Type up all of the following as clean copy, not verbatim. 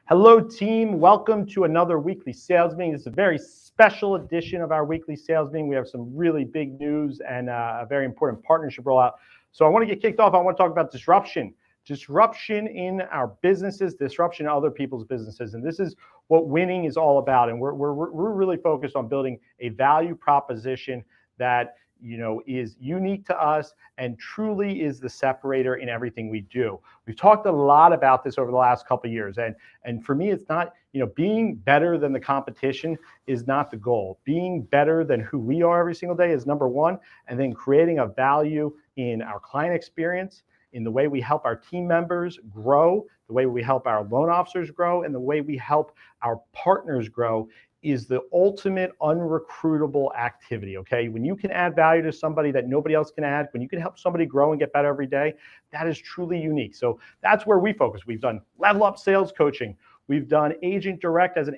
Hello, team. Welcome to another weekly sales meeting. This is a very special edition of our weekly sales meeting. We have some really big news and a very important partnership rollout. So I want to get kicked off. I want to talk about disruption. Disruption in our businesses, disruption in other people's businesses. And this is what winning is all about. And we're really focused on building a value proposition that is unique to us and truly is the separator in everything we do. We've talked a lot about this over the last couple of years. And for me, it's not, being better than the competition is not the goal. Being better than who we are every single day is number one. And then creating a value in our client experience, in the way we help our team members grow, the way we help our loan officers grow, and the way we help our partners grow is the ultimate unrecruitable activity, okay? When you can add value to somebody that nobody else can add, when you can help somebody grow and get better every day, that is truly unique. So that's where we focus. We've done level up sales coaching. We've done agent direct as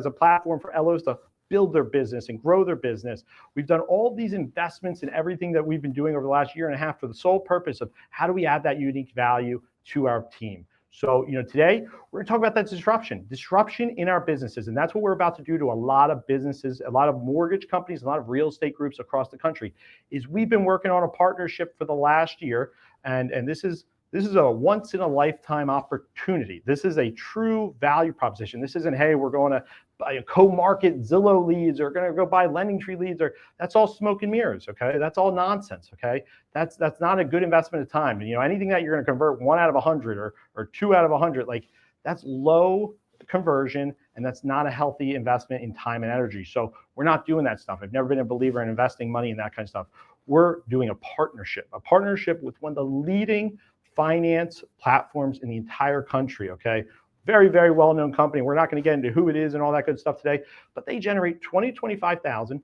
a platform for LOs to build their business and grow their business. We've done all these investments in everything that we've been doing over the last year and a half for the sole purpose of how do we add that unique value to our team. So, today we're going to talk about that disruption in our businesses. And that's what we're about to do to a lot of businesses, a lot of mortgage companies, a lot of real estate groups across the country, is we've been working on a partnership for the last year. And this is a once in a lifetime opportunity. This is a true value proposition. This isn't, hey, we're going to buy a co-market Zillow leads or going to go buy LendingTree leads, or that's all smoke and mirrors, okay? That's all nonsense, okay? That's not a good investment of time. And anything that you're going to convert 1 out of 100 or 2 out of 100, like that's low conversion, and that's not a healthy investment in time and energy. So we're not doing that stuff. I've never been a believer in investing money in that kind of stuff. We're doing a partnership with one of the leading finance platforms in the entire country, okay? Very, very well-known company. We're not going to get into who it is and all that good stuff today, but they generate 25,000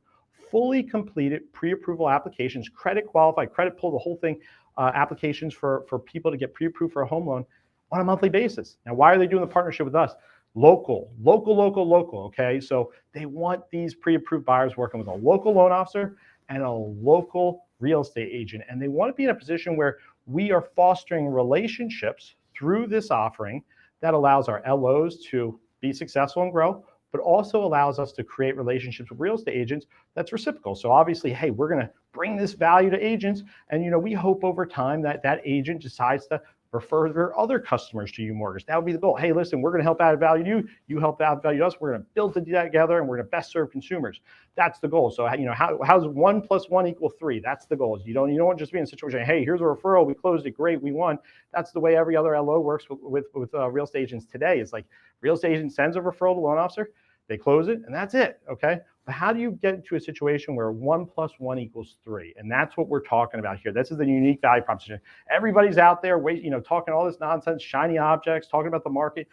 fully completed pre-approval applications, credit qualified, credit pull, the whole thing, applications for people to get pre-approved for a home loan on a monthly basis. Now, why are they doing the partnership with us? Local, okay? So they want these pre-approved buyers working with a local loan officer and a local real estate agent. And they want to be in a position where we are fostering relationships through this offering that allows our LOs to be successful and grow, but also allows us to create relationships with real estate agents that's reciprocal. So obviously, hey, we're going to bring this value to agents. And, we hope over time that that agent decides to refer their other customers to UMortgage. That would be the goal. Hey, listen, we're going to help add value to you. You help add value to us. We're going to build it together, and we're going to best serve consumers. That's the goal. So, how's 1 + 1 = 3? That's the goal. You don't want to just be in a situation, hey, here's a referral. We closed it. Great. We won. That's the way every other LO works with real estate agents today. It's like real estate agent sends a referral to loan officer. They close it, and that's it, okay? But how do you get into a situation where 1 + 1 = 3? And that's what we're talking about here. This is the unique value proposition. Everybody's out there, talking all this nonsense, shiny objects, talking about the market.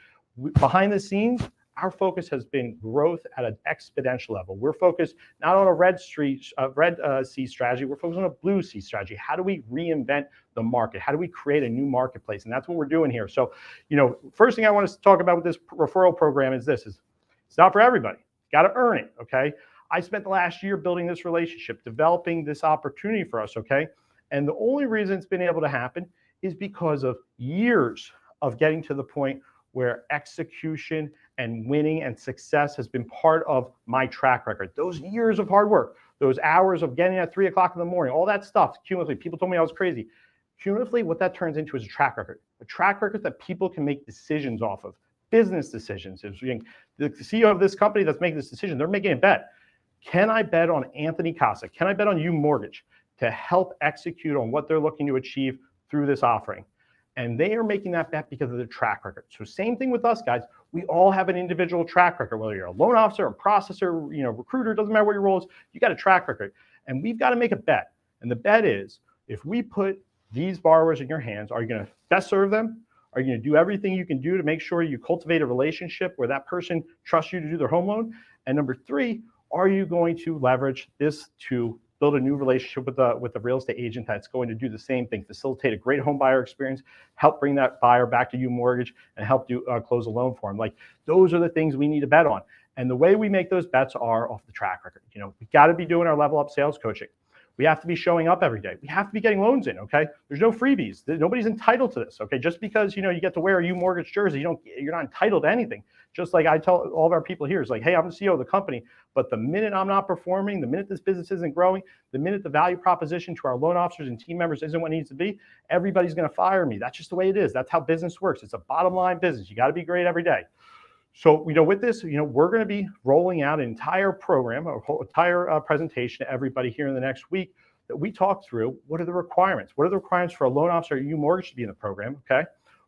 Behind the scenes, our focus has been growth at an exponential level. We're focused not on a red sea strategy. We're focused on a blue sea strategy. How do we reinvent the market? How do we create a new marketplace? And that's what we're doing here. So, first thing I want to talk about with this referral program is it's not for everybody. You got to earn it, okay? I spent the last year building this relationship, developing this opportunity for us, okay? And the only reason it's been able to happen is because of years of getting to the point where execution and winning and success has been part of my track record. Those years of hard work, those hours of getting at 3 o'clock in the morning, all that stuff, cumulatively, people told me I was crazy. Cumulatively, what that turns into is a track record that people can make decisions off of. Business decisions. The CEO of this company that's making this decision, they're making a bet. Can I bet on Anthony Casa? Can I bet on UMortgage to help execute on what they're looking to achieve through this offering? And they are making that bet because of the track record. So same thing with us, guys. We all have an individual track record, whether you're a loan officer, a processor, recruiter, doesn't matter what your role is, you got a track record. And we've got to make a bet. And the bet is, if we put these borrowers in your hands, are you going to best serve them? Are you going to do everything you can do to make sure you cultivate a relationship where that person trusts you to do their home loan? And number 3, are you going to leverage this to build a new relationship with the real estate agent that's going to do the same thing, facilitate a great home buyer experience, help bring that buyer back to UMortgage, and help close a loan for them? Like, those are the things we need to bet on. And the way we make those bets are off the track record. We got to be doing our level up sales coaching. We have to be showing up every day. We have to be getting loans in, okay? There's no freebies. Nobody's entitled to this, okay? Just because, you get to wear a UMortgage jersey, you're not entitled to anything. Just like I tell all of our people here, is like, hey, I'm the CEO of the company, but the minute I'm not performing, the minute this business isn't growing, the minute the value proposition to our loan officers and team members isn't what it needs to be, everybody's going to fire me. That's just the way it is. That's how business works. It's a bottom line business. You got to be great every day. So, with this, we're going to be rolling out an entire program, a whole entire presentation to everybody here in the next week that we talk through. What are the requirements? What are the requirements for a loan officer at UMortgage to be in the program? Okay.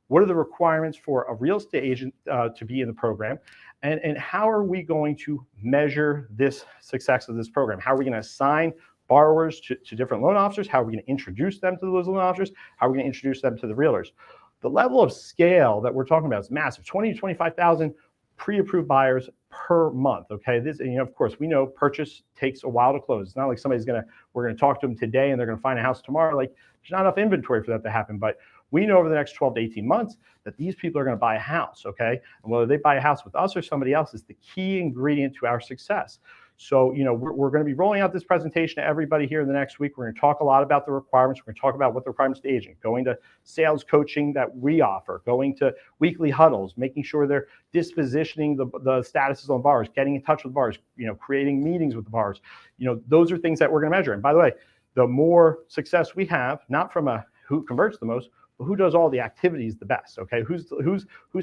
What are the requirements for a real estate agent to be in the program? And how are we going to measure this success of this program? How are we going to assign borrowers to different loan officers? How are we going to introduce them to those loan officers? How are we going to introduce them to the realtors? The level of scale that we're talking about is massive, 20 to 25,000 pre-approved buyers per month. Okay, this, of course, we know purchase takes a while to close. It's not like we're going to talk to them today and they're going to find a house tomorrow. Like, there's not enough inventory for that to happen. But we know over the next 12 to 18 months that these people are going to buy a house. Okay, and whether they buy a house with us or somebody else is the key ingredient to our success. So, we're going to be rolling out this presentation to everybody here in the next week. We're going to talk a lot about the requirements. We're going to talk about what the requirements to the agent, going to sales coaching that we offer, going to weekly huddles, making sure they're dispositioning the statuses on borrowers, getting in touch with borrowers, creating meetings with the borrowers. Those are things that we're going to measure. And by the way, the more success we have, not from who converts the most, but who does all the activities the best, okay? Who's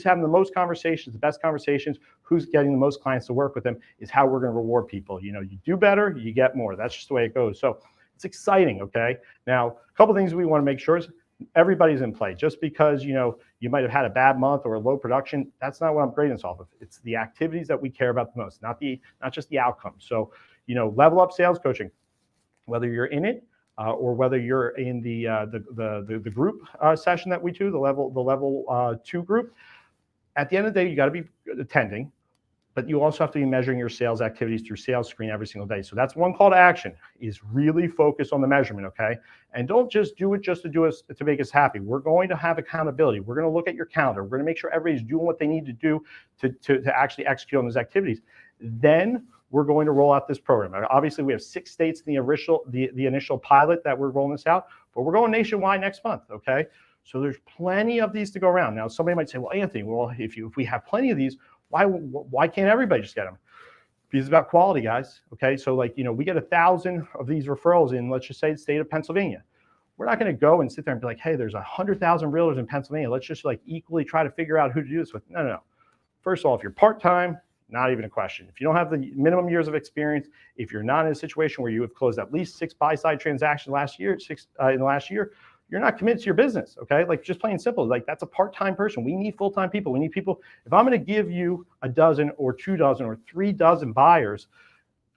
having the most conversations, the best conversations, who's getting the most clients to work with them is how we're going to reward people. You do better, you get more. That's just the way it goes. So it's exciting, okay? Now, a couple of things we want to make sure is everybody's in play. Just because, you might have had a bad month or a low production, that's not what I'm grading this off of. It's the activities that we care about the most, not just the outcome. So, level up sales coaching, whether you're in it, or whether you're in the group session that we do, the level 2 group. At the end of the day, you got to be attending, but you also have to be measuring your sales activities through Sales Screen every single day. So that's one call to action, is really focus on the measurement, okay? And don't just do it to make us happy. We're going to have accountability. We're going to look at your calendar. We're going to make sure everybody's doing what they need to do to actually execute on those activities. Then we're going to roll out this program. Obviously, we have 6 states in the initial pilot that we're rolling this out, but we're going nationwide next month, okay? So there's plenty of these to go around. Now, somebody might say, well, Anthony, if we have plenty of these, why can't everybody just get them? Because it's about quality, guys, okay? So we get 1,000 of these referrals in, let's just say, the state of Pennsylvania. We're not going to go and sit there and be like, hey, there's 100,000 realtors in Pennsylvania. Let's just equally try to figure out who to do this with. No. First of all, if you're part-time, not even a question. If you don't have the minimum years of experience, if you're not in a situation where you have closed at least 6 buy-side transactions in the last year, you're not committed to your business, okay? Just plain and simple. That's a part-time person. We need full-time people. We need people. If I'm going to give you a dozen or 2 dozen or 3 dozen buyers,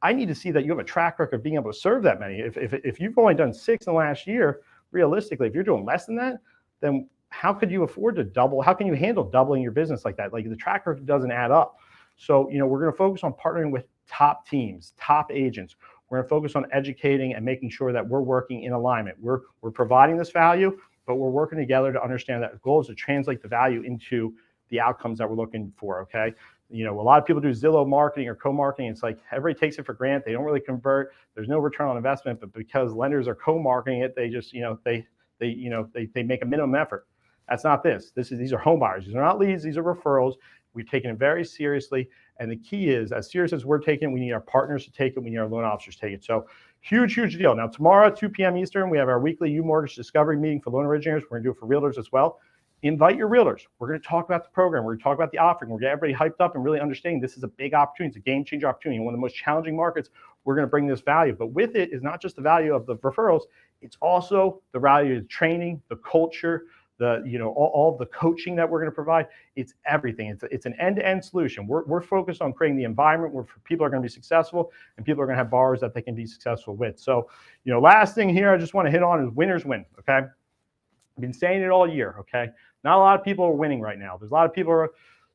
I need to see that you have a track record of being able to serve that many. If you've only done 6 in the last year, realistically, if you're doing less than that, then how could you afford to double? How can you handle doubling your business like that? The track record doesn't add up. So, we're going to focus on partnering with top teams, top agents. We're going to focus on educating and making sure that we're working in alignment. We're providing this value, but we're working together to understand that the goal is to translate the value into the outcomes that we're looking for, okay? A lot of people do Zillow marketing or co-marketing. It's like everybody takes it for granted. They don't really convert. There's no return on investment, but because lenders are co-marketing it, they just, they make a minimum effort. That's not this. These are home buyers. These are not leads. These are referrals. We've taken it very seriously. And the key is, as serious as we're taking it, we need our partners to take it. We need our loan officers to take it. So huge deal. Now, tomorrow at 2 p.m. Eastern, we have our weekly UMortgage discovery meeting for loan originators. We're going to do it for realtors as well. Invite your realtors. We're going to talk about the program. We're going to talk about the offering. We're going to get everybody hyped up and really understanding this is a big opportunity. It's a game changer opportunity. In one of the most challenging markets, we're going to bring this value. But with it is not just the value of the referrals. It's also the value of the training, the culture, all the coaching that we're going to provide. It's everything. It's an end-to-end solution. We're focused on creating the environment where people are going to be successful and people are going to have borrowers that they can be successful with. So, last thing here I just want to hit on is winners win, okay? I've been saying it all year, okay? Not a lot of people are winning right now. There's a lot of people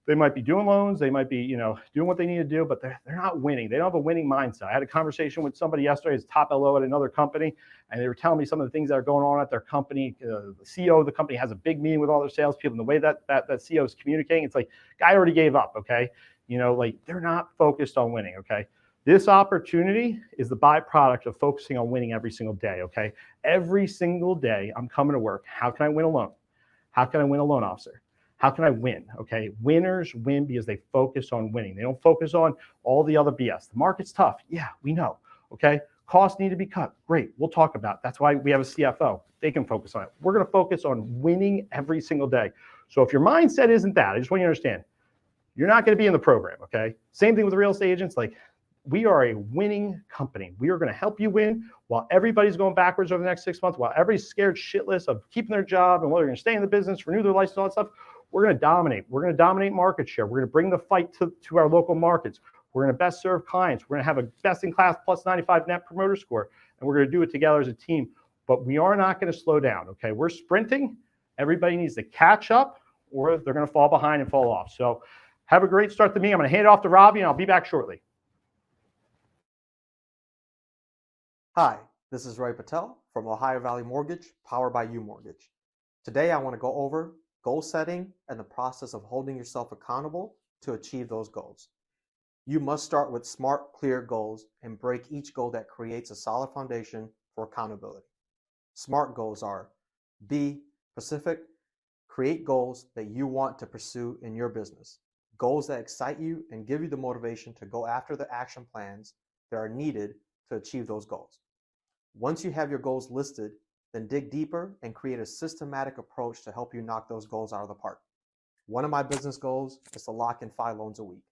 they might be doing loans, they might be, doing what they need to do, but they're not winning. They don't have a winning mindset. I had a conversation with somebody yesterday, who's top LO at another company, and they were telling me some of the things that are going on at their company. The CEO of the company has a big meeting with all their salespeople, and the way that CEO is communicating, it's like, guy already gave up, okay? They're not focused on winning, okay? This opportunity is the byproduct of focusing on winning every single day, okay? Every single day I'm coming to work. How can I win a loan? How can I win a loan officer? How can I win? Okay, winners win because they focus on winning. They don't focus on all the other BS. The market's tough. Yeah, we know. Okay, costs need to be cut. Great, we'll talk about it. That's why we have a CFO. They can focus on it. We're going to focus on winning every single day. So if your mindset isn't that, I just want you to understand, you're not going to be in the program. Okay, same thing with real estate agents. Like, we are a winning company. We are going to help you win while everybody's going backwards over the next 6 months, while everybody's scared shitless of keeping their job and whether they're going to stay in the business, renew their license, all that stuff. We're going to dominate. We're going to dominate market share. We're going to bring the fight to our local markets. We're going to best serve clients. We're going to have a best-in-class plus 95 net promoter score, and we're going to do it together as a team. But we are not going to slow down, okay? We're sprinting. Everybody needs to catch up, or they're going to fall behind and fall off. So have a great start to me. I'm going to hand it off to Ravi, and I'll be back shortly. Hi, this is Ravi Patel from Ohio Valley Mortgage, powered by UMortgage. Today I want to go over goal setting and the process of holding yourself accountable to achieve those goals. You must start with smart, clear goals and break each goal that creates a solid foundation for accountability. SMART goals are: be specific, create goals that you want to pursue in your business, goals that excite you and give you the motivation to go after the action plans that are needed to achieve those goals. Once you have your goals listed, then dig deeper and create a systematic approach to help you knock those goals out of the park. One of my business goals is to lock in 5 loans a week.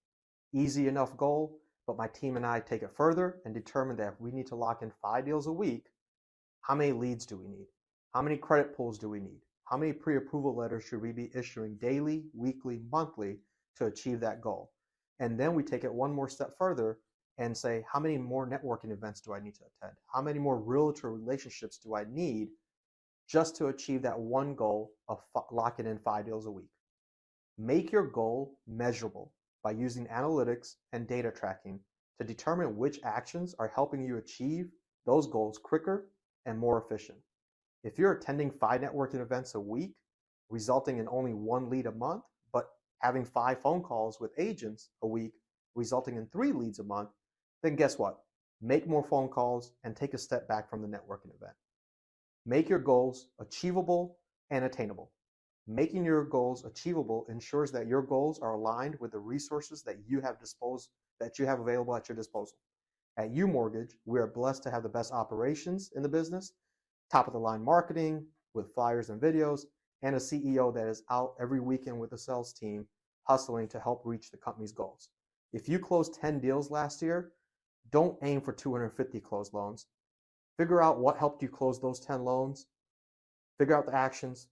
Easy enough goal, but my team and I take it further and determine that if we need to lock in 5 deals a week, how many leads do we need? How many credit pulls do we need? How many pre-approval letters should we be issuing daily, weekly, monthly to achieve that goal? And then we take it one more step further and say, how many more networking events do I need to attend? How many more realtor relationships do I need just to achieve that one goal of locking in 5 deals a week? Make your goal measurable by using analytics and data tracking to determine which actions are helping you achieve those goals quicker and more efficient. If you're attending 5 networking events a week, resulting in only 1 lead a month, but having 5 phone calls with agents a week, resulting in 3 leads a month, then guess what? Make more phone calls and take a step back from the networking event. Make your goals achievable and attainable. Making your goals achievable ensures that your goals are aligned with the resources that you have available at your disposal. At UMortgage, we are blessed to have the best operations in the business, top of the line marketing with flyers and videos, and a CEO that is out every weekend with the sales team hustling to help reach the company's goals. If you closed 10 deals last year, don't aim for 250 closed loans. Figure out what helped you close those 10 loans, figure out the actions,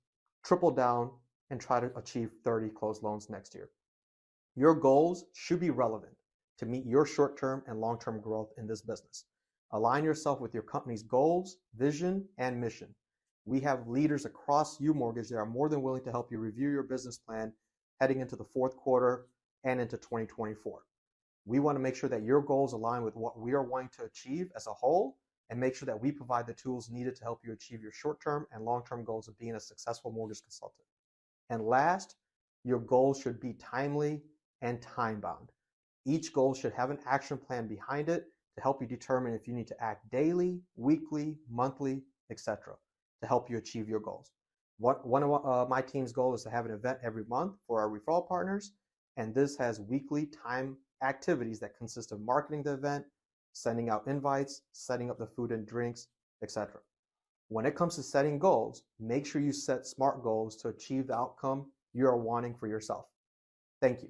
triple down, and try to achieve 30 closed loans next year. Your goals should be relevant to meet your short-term and long-term growth in this business. Align yourself with your company's goals, vision, and mission. We have leaders across UMortgage that are more than willing to help you review your business plan heading into the 4th quarter and into 2024. We want to make sure that your goals align with what we are wanting to achieve as a whole, and make sure that we provide the tools needed to help you achieve your short-term and long-term goals of being a successful mortgage consultant. And last, your goals should be timely and time-bound. Each goal should have an action plan behind it to help you determine if you need to act daily, weekly, monthly, etc. to help you achieve your goals. One of my team's goal is to have an event every month for our referral partners, and this has weekly time activities that consist of marketing the event, sending out invites, setting up the food and drinks, etc. When it comes to setting goals, make sure you set SMART goals to achieve the outcome you are wanting for yourself. Thank you.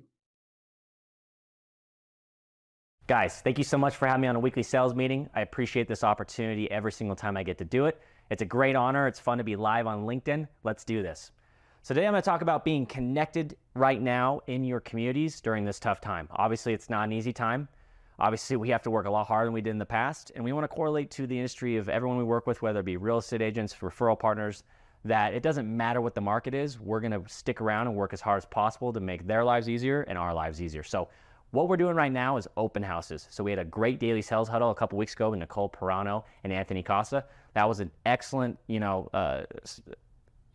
Guys, thank you so much for having me on a weekly sales meeting. I appreciate this opportunity every single time I get to do it. It's a great honor. It's fun to be live on LinkedIn. Let's do this. So today I'm going to talk about being connected right now in your communities during this tough time. Obviously, it's not an easy time. Obviously, we have to work a lot harder than we did in the past, and we want to correlate to the industry of everyone we work with, whether it be real estate agents, referral partners, that it doesn't matter what the market is. We're going to stick around and work as hard as possible to make their lives easier and our lives easier. So what we're doing right now is open houses. So we had a great daily sales huddle a couple weeks ago with Nicole Perano and Anthony Casa. That was an excellent,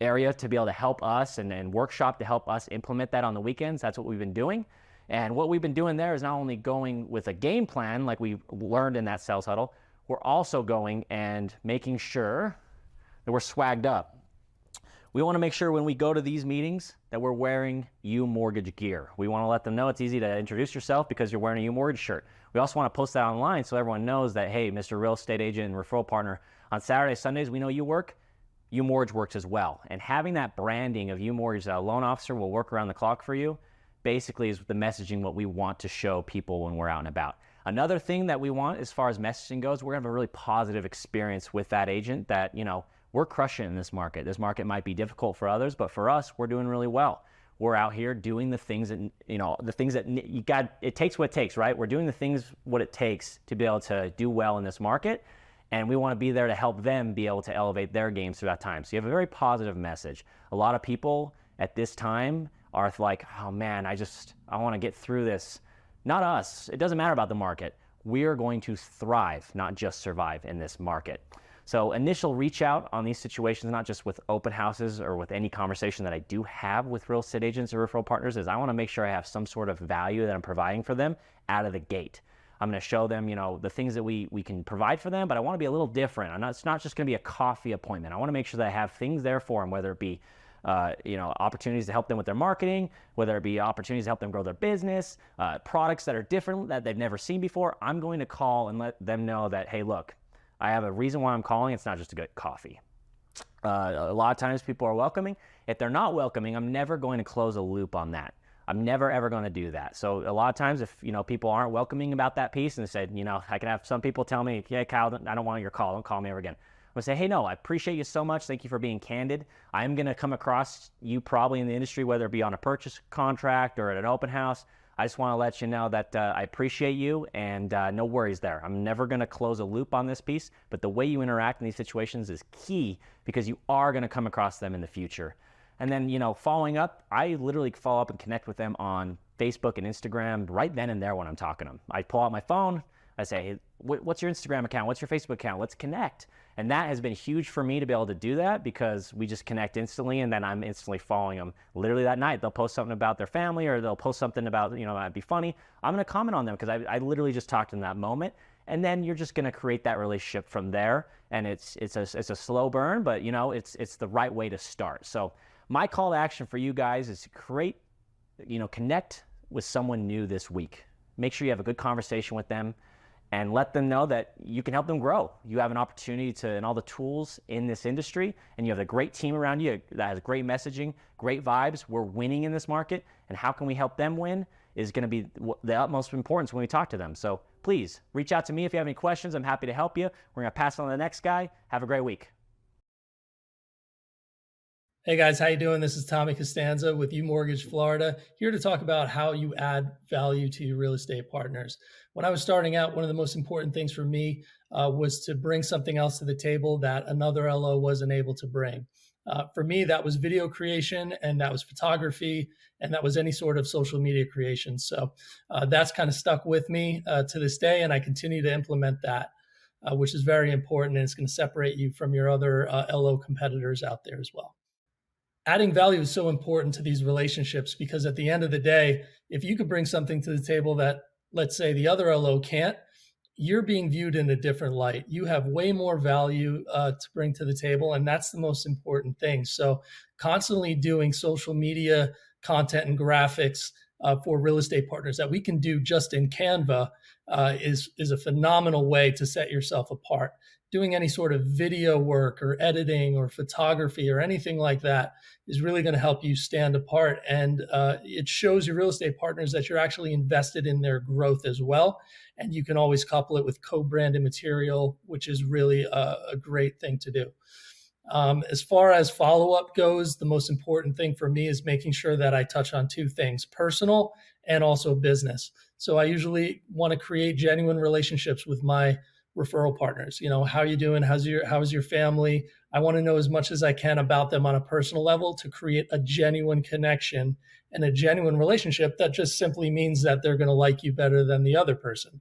area to be able to help us and workshop to help us implement that on the weekends. That's what we've been doing. And what we've been doing there is not only going with a game plan like we learned in that sales huddle, we're also going and making sure that we're swagged up. We want to make sure when we go to these meetings that we're wearing UMortgage gear. We want to let them know it's easy to introduce yourself because you're wearing a UMortgage shirt. We also want to post that online so everyone knows that, hey, Mr. Real Estate Agent and Referral Partner, on Saturdays, Sundays, we know you work. UMortgage works as well. And having that branding of UMortgage, that a loan officer will work around the clock for you, basically is the messaging what we want to show people when we're out and about. Another thing that we want as far as messaging goes, we're going to have a really positive experience with that agent that, we're crushing in this market. This market might be difficult for others, but for us, we're doing really well. We're out here doing the things that, the things that you got, it takes what it takes, right? We're doing the things what it takes to be able to do well in this market. And we want to be there to help them be able to elevate their games through that time. So you have a very positive message. A lot of people at this time are like, oh man, I want to get through this. Not us. It doesn't matter about the market. We are going to thrive, not just survive in this market. So initial reach out on these situations, not just with open houses or with any conversation that I do have with real estate agents or referral partners, is I want to make sure I have some sort of value that I'm providing for them out of the gate. I'm going to show them, the things that we can provide for them, but I want to be a little different. It's not just going to be a coffee appointment. I want to make sure that I have things there for them, whether it be, opportunities to help them with their marketing, whether it be opportunities to help them grow their business, products that are different that they've never seen before. I'm going to call and let them know that, hey, look, I have a reason why I'm calling. It's not just to get coffee. A lot of times people are welcoming. If they're not welcoming, I'm never going to close a loop on that. I'm never, ever going to do that. So a lot of times if, people aren't welcoming about that piece and said, I can have some people tell me, yeah, Kyle, I don't want your call. Don't call me ever again. I'm going to say, hey, no, I appreciate you so much. Thank you for being candid. I'm going to come across you probably in the industry, whether it be on a purchase contract or at an open house. I just want to let you know that I appreciate you and no worries there. I'm never going to close a loop on this piece, but the way you interact in these situations is key because you are going to come across them in the future. And then, following up, I literally follow up and connect with them on Facebook and Instagram right then and there when I'm talking to them. I pull out my phone. I say, hey, what's your Instagram account? What's your Facebook account? Let's connect. And that has been huge for me to be able to do that because we just connect instantly and then I'm instantly following them. Literally that night, they'll post something about their family or they'll post something about, that'd be funny. I'm going to comment on them because I literally just talked in that moment. And then you're just going to create that relationship from there. And it's a slow burn, but it's the right way to start. So my call to action for you guys is to connect with someone new this week. Make sure you have a good conversation with them and let them know that you can help them grow. You have an opportunity and all the tools in this industry, and you have a great team around you that has great messaging, great vibes. We're winning in this market, and how can we help them win is going to be the utmost importance when we talk to them. So please reach out to me if you have any questions. I'm happy to help you. We're going to pass on to the next guy. Have a great week. Hey guys, how you doing? This is Tommy Costanza with UMortgage Florida, here to talk about how you add value to your real estate partners. When I was starting out, one of the most important things for me was to bring something else to the table that another LO wasn't able to bring. For me, that was video creation, and that was photography, and that was any sort of social media creation. So that's kind of stuck with me to this day, and I continue to implement that, which is very important, and it's going to separate you from your other LO competitors out there as well. Adding value is so important to these relationships because at the end of the day, if you could bring something to the table that, let's say, the other LO can't, you're being viewed in a different light. You have way more value to bring to the table, and that's the most important thing. So constantly doing social media content and graphics for real estate partners that we can do just in Canva is a phenomenal way to set yourself apart. Doing any sort of video work or editing or photography or anything like that is really going to help you stand apart. And it shows your real estate partners that you're actually invested in their growth as well. And you can always couple it with co-branded material, which is really a great thing to do. As far as follow-up goes, the most important thing for me is making sure that I touch on two things, personal and also business. So I usually want to create genuine relationships with my referral partners. How are you doing? How's your family? I want to know as much as I can about them on a personal level to create a genuine connection and a genuine relationship that just simply means that they're going to like you better than the other person.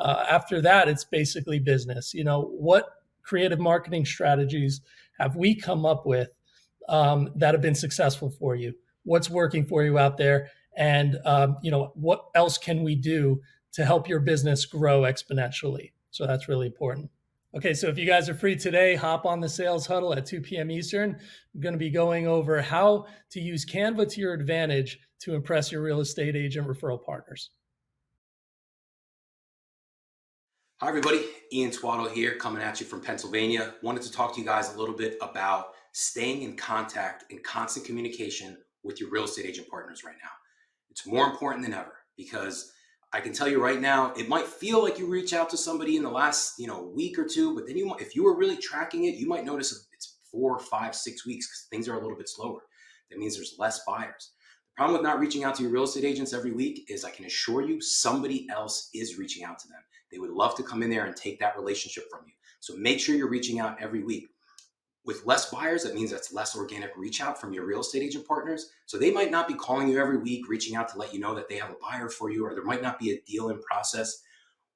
After that, it's basically business. What creative marketing strategies have we come up with that have been successful for you? What's working for you out there? and what else can we do to help your business grow exponentially. So that's really important. Okay, so if you guys are free today, hop on the Sales Huddle at 2 p.m. Eastern. I'm going to be going over how to use Canva to your advantage to impress your real estate agent referral partners. Hi everybody, Ian Twaddle here, coming at you from Pennsylvania. Wanted to talk to you guys a little bit about staying in contact and constant communication with your real estate agent partners right now. It's more important than ever, because I can tell you right now, it might feel like you reach out to somebody in the last week or two, but then if you were really tracking it, you might notice it's 4, 5, 6 weeks because things are a little bit slower. That means there's less buyers. The problem with not reaching out to your real estate agents every week is I can assure you somebody else is reaching out to them. They would love to come in there and take that relationship from you. So make sure you're reaching out every week. With less buyers, that means that's less organic reach out from your real estate agent partners. So they might not be calling you every week, reaching out to let you know that they have a buyer for you, or there might not be a deal in process.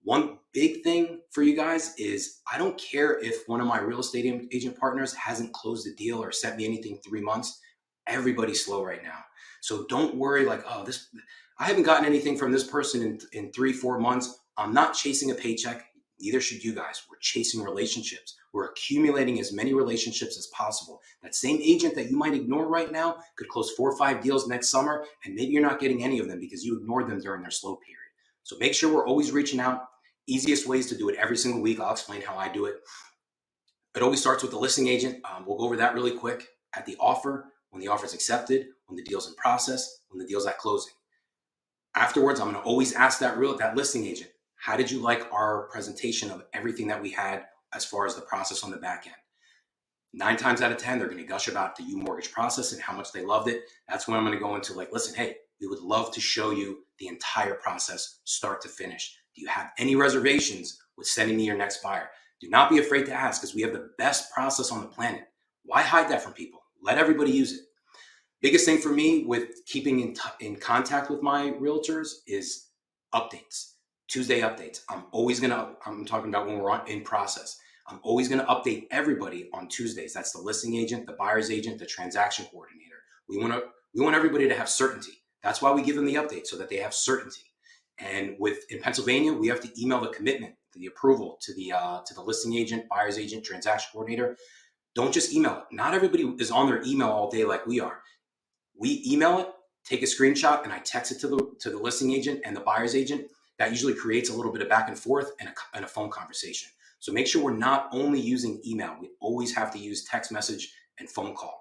One big thing for you guys is I don't care if one of my real estate agent partners hasn't closed a deal or sent me anything 3 months. Everybody's slow right now. So don't worry like, I haven't gotten anything from this person in 3, 4 months. I'm not chasing a paycheck. Neither should you guys. We're chasing relationships. We're accumulating as many relationships as possible. That same agent that you might ignore right now could close 4 or 5 deals next summer, and maybe you're not getting any of them because you ignored them during their slow period. So make sure we're always reaching out. Easiest ways to do it every single week. I'll explain how I do it. It always starts with the listing agent. We'll go over that really quick. At the offer, when the offer is accepted, when the deal's in process, when the deal's at closing. Afterwards, I'm going to always ask that listing agent, how did you like our presentation of everything that we had as far as the process on the back end? 9 times out of 10, they're going to gush about the UMortgage process and how much they loved it. That's when I'm going to go into listen, hey, we would love to show you the entire process, start to finish. Do you have any reservations with sending me your next buyer? Do not be afraid to ask, because we have the best process on the planet. Why hide that from people? Let everybody use it. Biggest thing for me with keeping in contact with my realtors is updates. Tuesday updates. I'm talking about when we're in process. I'm always going to update everybody on Tuesdays. That's the listing agent, the buyer's agent, the transaction coordinator. We want everybody to have certainty. That's why we give them the update, so that they have certainty. And in Pennsylvania, we have to email the commitment, the approval to the listing agent, buyer's agent, transaction coordinator. Don't just email it. Not everybody is on their email all day like we are. We email it, take a screenshot, and I text it to the listing agent and the buyer's agent. That usually creates a little bit of back and forth and a phone conversation. So make sure we're not only using email. We always have to use text message and phone call.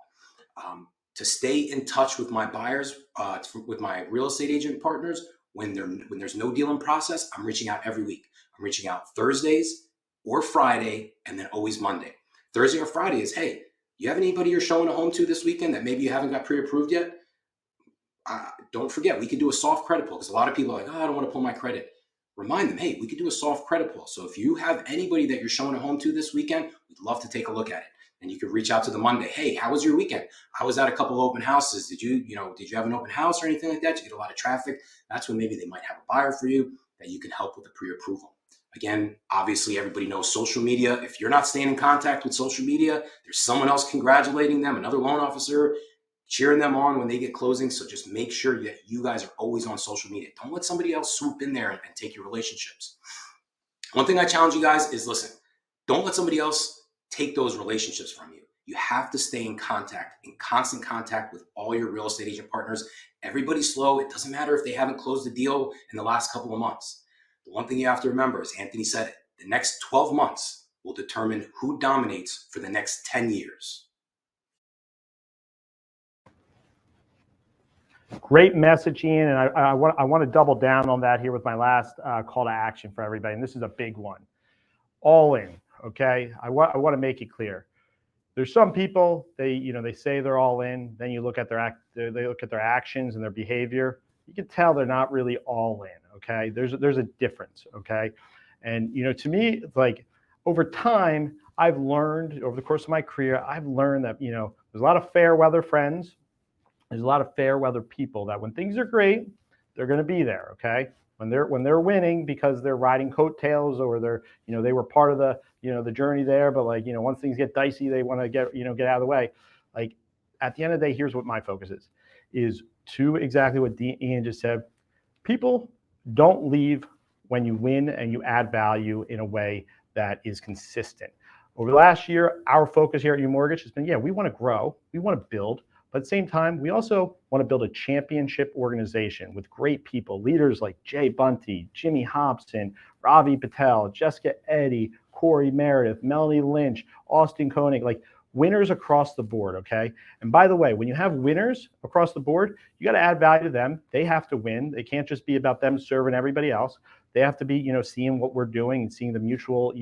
To stay in touch with my buyers, with my real estate agent partners, when there's no deal in process, I'm reaching out every week. I'm reaching out Thursdays or Friday, and then always Monday. Thursday or Friday is, hey, you have anybody you're showing a home to this weekend that maybe you haven't got pre-approved yet? Don't forget, we could do a soft credit pull, because a lot of people are like, I don't want to pull my credit. Remind them, hey, we could do a soft credit pull. So if you have anybody that you're showing a home to this weekend, we'd love to take a look at it. And you could reach out to them Monday. Hey, how was your weekend? I was at a couple open houses. Did you have an open house or anything like that? Did you get a lot of traffic? That's when maybe they might have a buyer for you that you can help with the pre-approval. Again, obviously everybody knows social media. If you're not staying in contact with social media, there's someone else congratulating them, another loan officer cheering them on when they get closing. So just make sure that you guys are always on social media. Don't let somebody else swoop in there and take your relationships. One thing I challenge you guys is, listen, don't let somebody else take those relationships from you. You have to stay in constant contact with all your real estate agent partners. Everybody's slow. It doesn't matter if they haven't closed a deal in the last couple of months. The one thing you have to remember is, Anthony said it, the next 12 months will determine who dominates for the next 10 years. Great message, Ian, and I want to double down on that here with my last call to action for everybody, and this is a big one. All in, okay? I want to make it clear. There's some people, they say they're all in, then you look at their actions and their behavior. You can tell they're not really all in, okay? There's a difference, okay? And to me, it's like, over time, I've learned, over the course of my career, I've learned that there's a lot of fair weather friends. There's a lot of fair weather people that when things are great, they're going to be there, okay? When they're winning because they're riding coattails, or they're they were part of the the journey there, but once things get dicey, they want to get out of the way. Like, at the end of the day, here's what my focus is to exactly what Ian just said. People don't leave when you win and you add value in a way that is consistent. Over the last year, our focus here at UMortgage has been, yeah, we want to grow, we want to build, but at the same time, we also want to build a championship organization with great people, leaders like Jay Bunty, Jimmy Hobson, Ravi Patel, Jessica Eddy, Corey Meredith, Melanie Lynch, Austin Koenig, like winners across the board, okay? And by the way, when you have winners across the board, you got to add value to them. They have to win. They can't just be about them serving everybody else. They have to be, seeing what we're doing and seeing the mutual,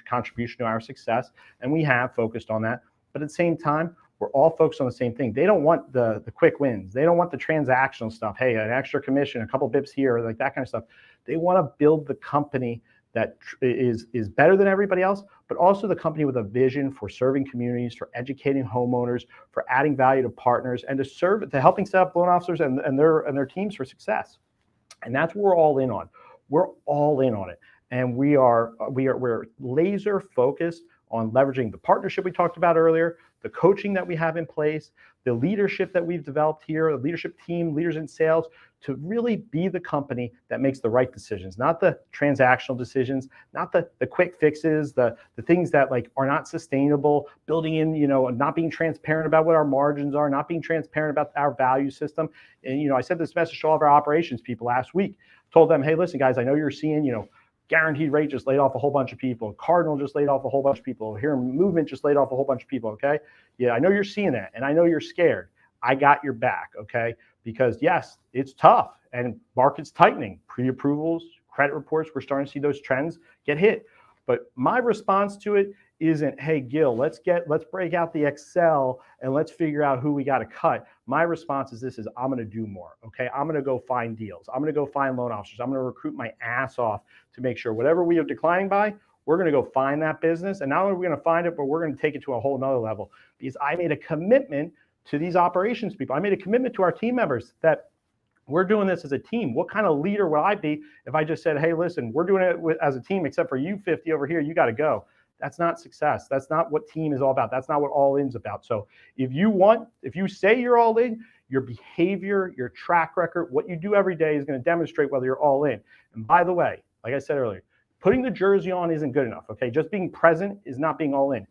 contribution to our success. And we have focused on that. But at the same time, we're all focused on the same thing. They don't want the quick wins. They don't want the transactional stuff. Hey, an extra commission, a couple bips here, like that kind of stuff. They want to build the company that is better than everybody else, but also the company with a vision for serving communities, for educating homeowners, for adding value to partners, and to helping set up loan officers and their teams for success. And that's what we're all in on. We're all in on it, and we're laser focused on leveraging the partnership we talked about earlier, the coaching that we have in place, the leadership that we've developed here, the leadership team, leaders in sales, to really be the company that makes the right decisions, not the transactional decisions, not the quick fixes, the things that are not sustainable, building in, not being transparent about what our margins are, not being transparent about our value system. And, I sent this message to all of our operations people last week, told them, hey, listen, guys, I know you're seeing, Guaranteed Rate just laid off a whole bunch of people. Cardinal just laid off a whole bunch of people. Here, Movement just laid off a whole bunch of people, okay? Yeah, I know you're seeing that, and I know you're scared. I got your back, okay? Because, yes, it's tough, and market's tightening. Pre-approvals, credit reports, we're starting to see those trends get hit. But my response to it isn't, hey, Gil, let's break out the Excel and let's figure out who we got to cut. My response is I'm going to do more, okay? I'm going to go find deals. I'm going to go find loan officers. I'm going to recruit my ass off to make sure whatever we are declining by, we're going to go find that business. And not only are we going to find it, but we're going to take it to a whole nother level, because I made a commitment to these operations people. I made a commitment to our team members that we're doing this as a team. What kind of leader will I be if I just said, hey, listen, we're doing it as a team, except for you 50 over here, you got to go. That's not success. That's not what team is all about. That's not what all in's about. So if you say you're all in, your behavior, your track record, what you do every day is going to demonstrate whether you're all in. And by the way, like I said earlier, putting the jersey on isn't good enough, okay? Just being present is not being all in.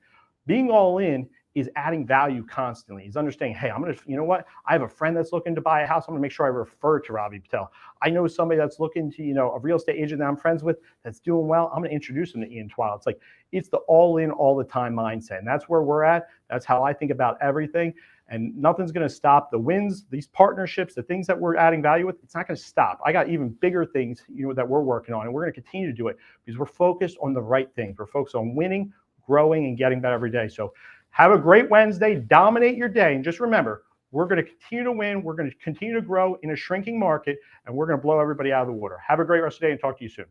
Being all in is adding value constantly. He's understanding, hey, I have a friend that's looking to buy a house. I'm gonna make sure I refer to Ravi Patel. I know somebody that's looking to, a real estate agent that I'm friends with that's doing well. I'm gonna introduce him to Ian Twaddle. It's the all in all the time mindset. And that's where we're at. That's how I think about everything. And nothing's gonna stop the wins, these partnerships, the things that we're adding value with, it's not gonna stop. I got even bigger things, that we're working on, and we're gonna continue to do it because we're focused on the right things. We're focused on winning, growing, and getting better every day. So have a great Wednesday, dominate your day, and just remember, we're going to continue to win, we're going to continue to grow in a shrinking market, and we're going to blow everybody out of the water. Have a great rest of the day and talk to you soon.